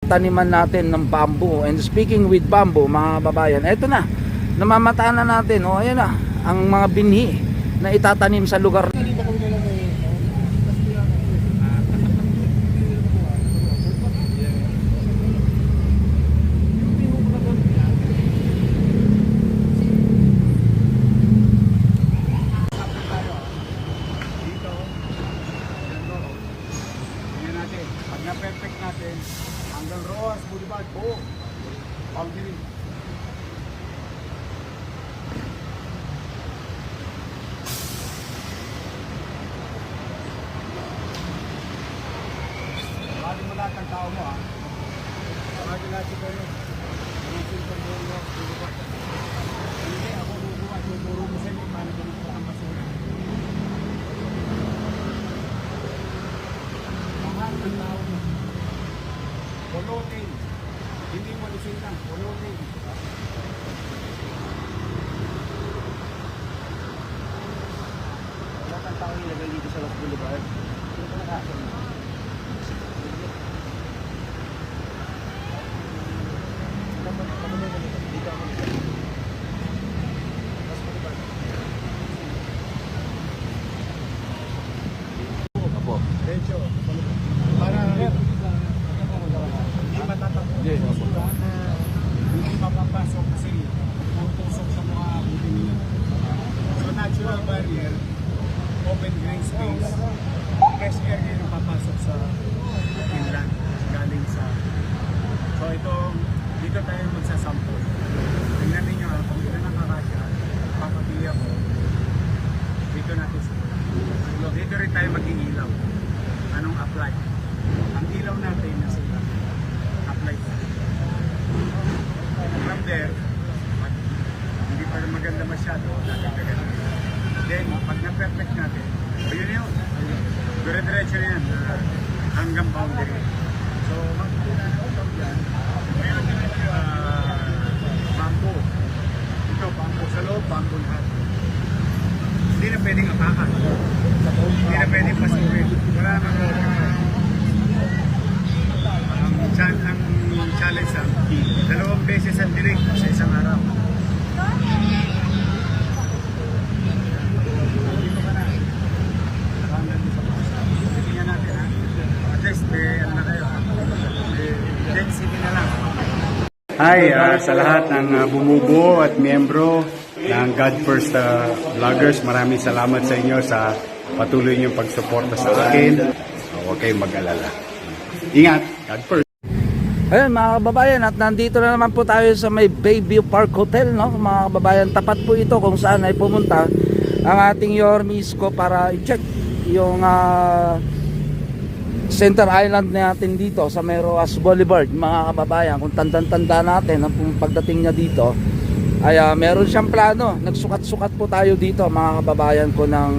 taniman natin ng bamboo. And speaking with bamboo, mga kababayan, eto na, namamataan na natin. O ayan na, ang mga binhi na itatanim sa lugar. Pag na-perfect natin, hanggang Roas, Boulevard, buo. Boundary. Tawagin mo lahat ng tao mo, ha? Tawagin lahat si Bono. Hindi, ako bubuhat. Tuturo mo sa inyo paano ganito ang basura. Lahat ng tao mo. Pulutin. Hindi mo lisin lang. Pulutin. Lahat ng tao ilagay dito sa Los Boulevard. Ito na lahat. Diretso. Para hindi matatakot. Hindi mapapasok kasi putusok sa mga buti nila. So natural barrier, open green space, fresh air din ang papasok sa inland galing sa. So ito, dito tayo magsasample. Tingnan ninyo kung ito nakakasya, papabili ako. Dito natin sa dito rin tayo mag-iilaw. Anong apply? Ang ilaw natin na sila. Apply pa. From there, hindi pa rin maganda masyado. Then, pag na-perfect natin, yun yun. Dire-diretso na yan. Hanggang boundary. So, magpapila na ito yan. Mayroon na bamboo. Ito, bamboo sa loob, bamboo lahat. Hindi na pwedeng apakan. Hindi na pwedeng pasukin. Wala naman ang challenge ang 2 beses ang dilig sa isang araw. Dito ka na. Tingnan natin, ha. At least ano na kayo, density na lang. Hi sa lahat ng bumubuo at miyembro ng God First Vloggers. Maraming salamat sa inyo sa patuloy niyong pagsuporta sa akin. Huwag kayong mag-alala. Ingat, God First. Ayun mga kababayan, at nandito na naman po tayo sa may Bayview Park Hotel, no? Mga kababayan, tapat po ito kung saan ay pumunta ang ating Yorme Isko para i-check yung Center Island natin dito sa may Roas Boulevard. Mga kababayan, kung tanda natin ang pagdating niya dito ay meron siyang plano. Nagsukat-sukat po tayo dito mga kababayan ko ng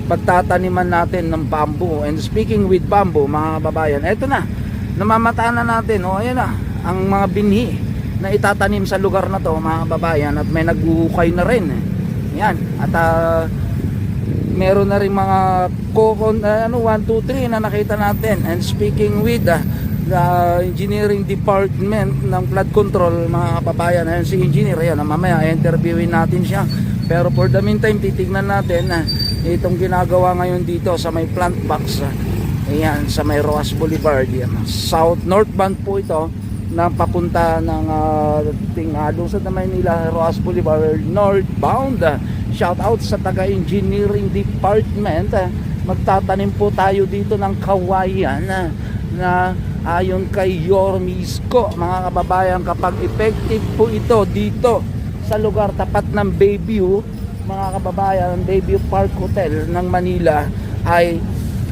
pagtataniman natin ng bamboo. And speaking with bamboo, mga kababayan, eto na, namamataan na natin. O ayan na, ang mga binhi na itatanim sa lugar na to mga kababayan, at may naghuhukay na rin. Yan, at meron na rin mga 1, 2, 3 na nakita natin. And speaking with the engineering department ng flood control, mga kababayan, ayan si engineer, ayan, mamaya interviewin natin siya. Pero for the meantime, titignan natin itong ginagawa ngayon dito sa may plant box. Ayan, sa may Roas Boulevard. Yan, northbound po ito na papunta ng lungsod na Maynila, Roas Boulevard, northbound. Shout out sa taga-engineering department. Magtatanim po tayo dito ng kawayan na ayon kay Yorme Isko, mga kababayan, kapag effective po ito dito sa lugar tapat ng Bayview, mga kababayan, Bayview Park Hotel ng Manila, ay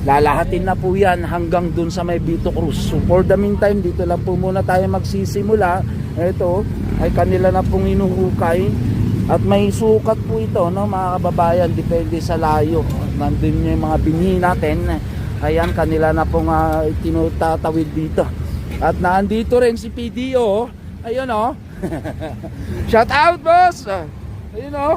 lalahatin na po yan hanggang dun sa may Vito Cruz. So for the meantime, dito lang po muna tayo magsisimula. Ito ay kanila na pong inuhukay at may sukat po ito, no, mga kababayan, depende sa layo. Nandun yung mga binhi natin. Ayan, kanila na pong tinutatawid dito. At naandito rin si PDO. Ayun, oh. Shout out, boss. Ayun, oh.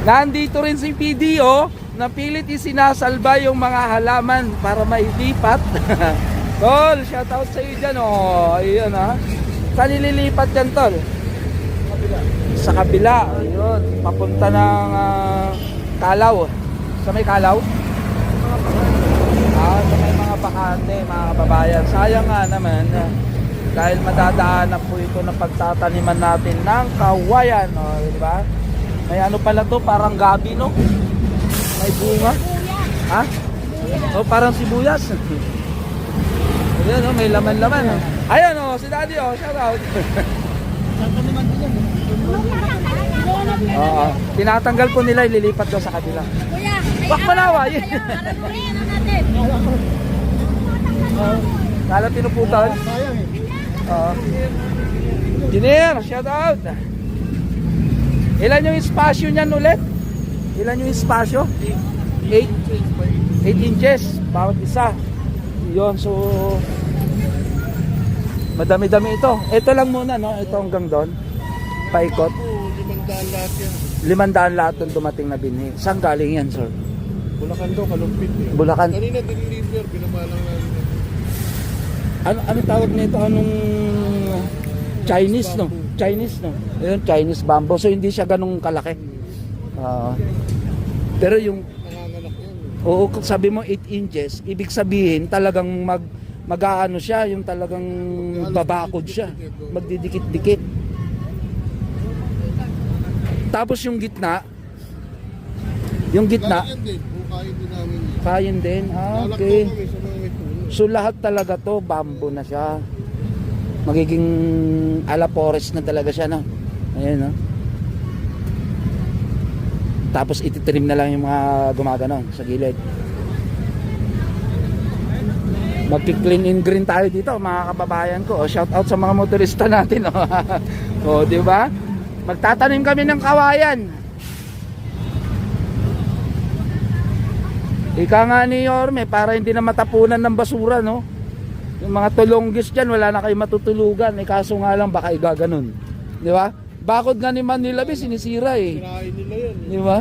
Nandito rin si PDO. Napilit isinasalba yung mga halaman para mailipat. Tol, shoutout sa iyo dyan, oh. Ayun, ha. Saan nililipat yan, Tol? Sa kabila. Ayun, papunta ng Kalaw. Sa may Kalaw? Sa may mga bakante, mga kababayan. Sayang nga naman, dahil madadaanan po ito na pagtataniman natin ng kawayan, oh, di ba? May ano pala to, parang gabi, no? May bunga. Ha? Oh, parang sibuyas. Ayan, oh, may laman-laman. Oh. Ayan, oh, si Daddy, oh, shout out. Oo, tinatanggal po nila, ililipat daw sa kabila. Kuya, Bak Manawa, yun. natin. Kala pinuputan. Sayang eh. Oo. Engineer, shout out. Ilan yung espasyo niyan ulit? Ilan yung espasyo? 8 inches bawat isa. Yun, so madami-dami ito. Ito lang muna, no? Ito hanggang doon. Paikot. 500 lahat yan. 500 lahat ng dumating na binhi. Saan galing yan, sir? Bulacan daw, kalumpit eh. Bulacan. Kanina deliver, pinamalang namin. Ano tawag nito? Anong Chinese, no? Chinese, no? Ayun, Chinese bamboo. So hindi siya ganung kalaki. Pero yung Nanganganak yan. oo, kung sabi mo 8 inches, ibig sabihin talagang mag-aano siya, yung talagang babakod siya. Magdidikit-dikit. Tapos yung gitna, Kaya yan din, bukain din namin yan. kain din. Ah, Lalak okay. daw kami sa mga may puno. So lahat talaga to, bamboo na siya. Magiging ala forest na talaga siya, no? Ayan, no? Tapos ititrim na lang yung mga gumagano sa gilid. Magki-clean and green tayo dito, mga kababayan ko. Shout out sa mga motorista natin, oh. Oh, di ba? Magtatanim kami ng kawayan. Ika nga ni Yorme, para hindi na matapunan ng basura, no? Yung mga tulonggis dyan, wala na kayo matutulugan. Eh, kaso nga lang, baka igaganon. Di ba? Bakod nga ni Manila Bay, sinisira eh. Kirain nila yan eh. Di ba?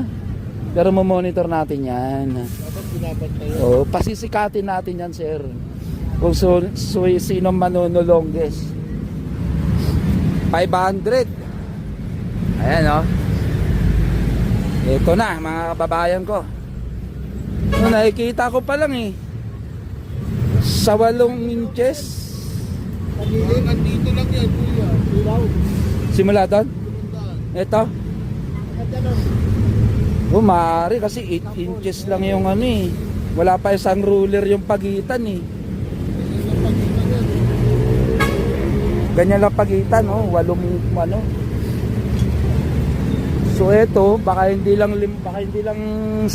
Pero mamonitor natin yan. Dapat pinapantay yan. Oo, pasisikatin natin yan, sir. Kung sino manunulongges. 500. Ayan, oh. Ito na, mga kababayan ko. No, nakikita ko pa lang eh. Sa 8 inches. Ayun, andito lang yan, kuya. Ilaw. Simula doon? Tumandaan. Ito? Oh, maaari kasi 8 inches lang yung ano eh. Wala pa isang ruler yung pagitan eh. Ganyan lang pagitan, oh, 8 ano. So ito, baka hindi lang 1,000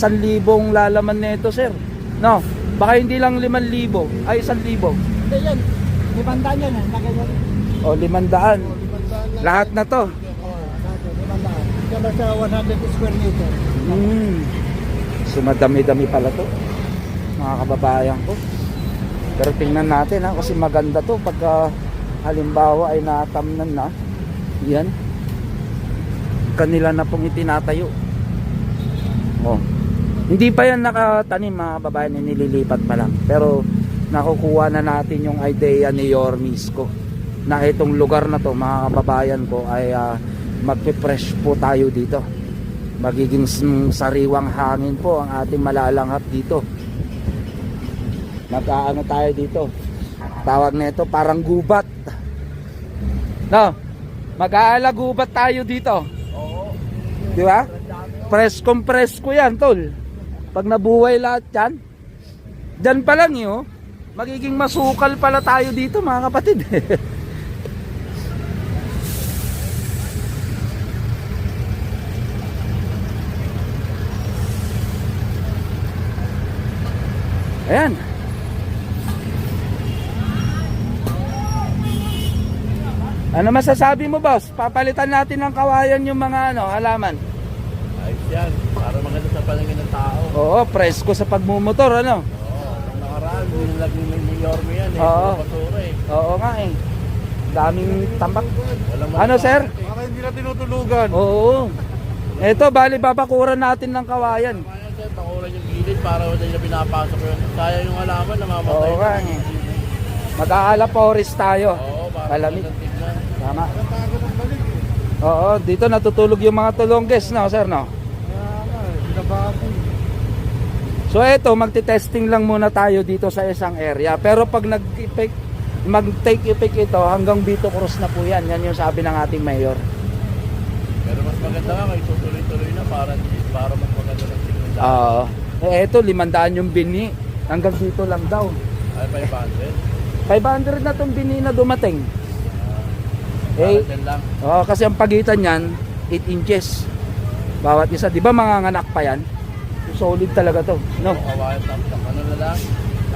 lalaman nito, sir. No, baka hindi lang 5,000, ay 1,000. Hindi yan. 500 yan. Nakaganyan. O 500. Limandaan Lahat na to. Oo, lahat. 500. Kaya sa 100 square meter. So madami-dami pala to, mga kababayan ko. Pero tingnan natin, ha, kasi maganda to pagka halimbawa ay natamnan na. Yan. Kanila na pong itinatayo. Oh. Hindi pa yan nakatanim, mga kababayan, nililipat pa lang. Pero nakukuha na natin yung idea ni Yormisco na itong lugar na to, mga kababayan ko, ay magpe-fresh po tayo dito. Magiging sariwang hangin po ang ating malalanghap dito. Mag-aano tayo dito, tawag nito parang gubat, no? Mag-aalagubat tayo dito. Di ba? Presko yan, tol. Pag nabuhay lahat yan, dyan pa lang yun, magiging masukal pala tayo dito, mga kapatid. Ayan. Ano masasabi mo, boss? Papalitan natin ng kawayan yung mga halaman. Ayos yan. Para maganda sa paningin ng tao. Oo, presko sa pagmumotor, ano? Oo. Ang nakaraan, nilagay ng Yorme yan eh. Oo. Basura eh. Oo nga eh. Daming tambak. Walang Ano, sir? Para hindi na tinutulugan. Oo. Eto, bali babakuran natin ng kawayan. Kaya sir, pakulan yung gilid para wala nila pinapasok yun. Sayang yung halaman, namamatay. Oo nga eh. Mag-aala forest tayo. Oo, para Malamig. magandang tignan. Tama. Natago ng balik eh. Oo, dito natutulog yung mga tulongges, no, sir, no? Kaya nga eh, binabago. So eto, magte-testing lang muna tayo dito sa isang area. Pero pag mag-take effect ito, hanggang Vito Cruz na po yan. Yan yung sabi ng ating mayor. Pero mas maganda nga, may tutuloy-tuloy na para mas maganda ng tignan sa Oo. Eto, 500 yung bini. Hanggang dito lang daw. ay 500. 500 na tong bini na dumating. Para Eh, dyan lang. kasi ang pagitan niyan, 8 inches. Bawat isa. Di ba mga nganak pa yan? Solid talaga to. No? Kawayan tapos ano na lang,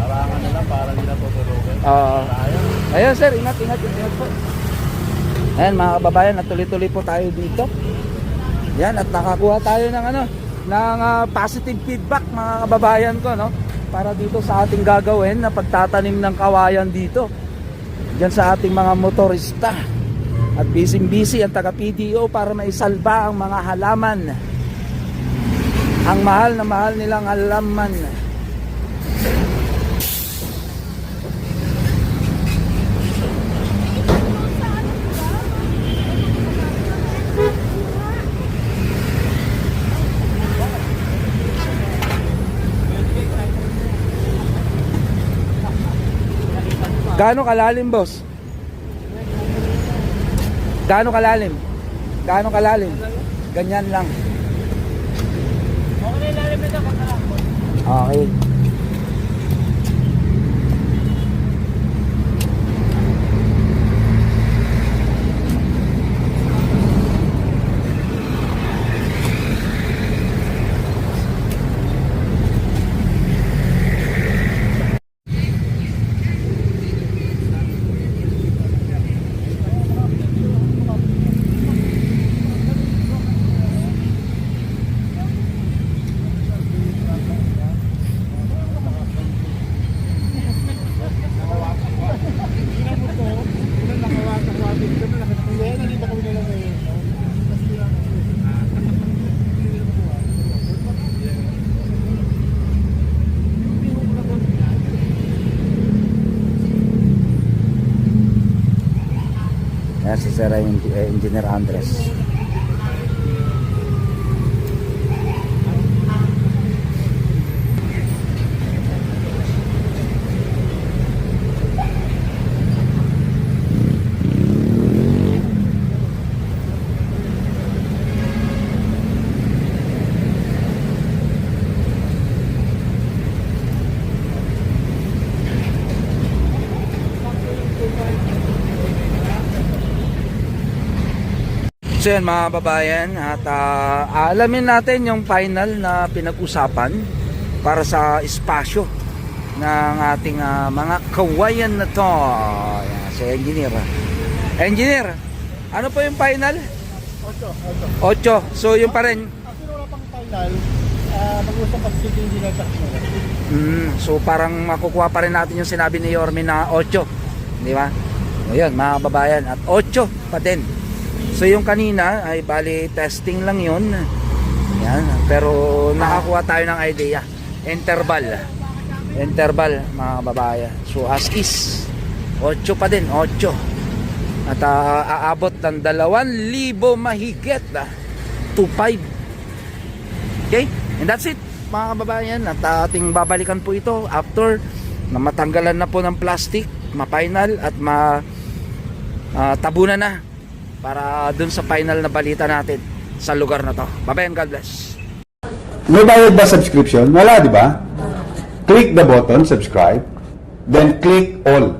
harangan na lang para hindi na tutulogin. Sayang. Ayan sir, ingat po. Ayan mga kababayan, natuloy-tuloy po tayo dito. Yan, at nakakuha tayo ng positive feedback mga kababayan ko, no? Para dito sa ating gagawin na pagtatanim ng kawayan dito. Diyan sa ating mga motorista. At busy ang taga-PDO para maisalba ang mga halaman. Ang mahal na mahal nilang halaman. Gaano kalalim, boss? Gaano kalalim? Gaano kalalim? Ganyan lang. Okay. Yan si Sir Engineer Andres. So yan mga babayan, at alamin natin yung final na pinag-usapan para sa espasyo ng ating mga kawayan na to. Yan, si Engineer. Engineer, ano po yung final? 8. So yun pa rin. Pero wala pang final, mag-usap at sige hindi na So parang makukuha pa rin natin yung sinabi ni Yorme na 8. Di ba? O yun mga babayan, at 8 pa din. So yung kanina ay bali testing lang yun. Yan, pero nakakuha tayo ng idea. Interval mga babayan. So as is 8 pa din, 8. At aabot ng 2,000 mahigit 2,500. Okay? And that's it mga kababayan. At ating babalikan po ito after na matanggalan na po ng plastic, ma-final at tabunan na para dun sa final na balita natin sa lugar na to. Bye-bye and God bless. May bayad ba subscription? Wala, di ba? Click the button, subscribe, then click all.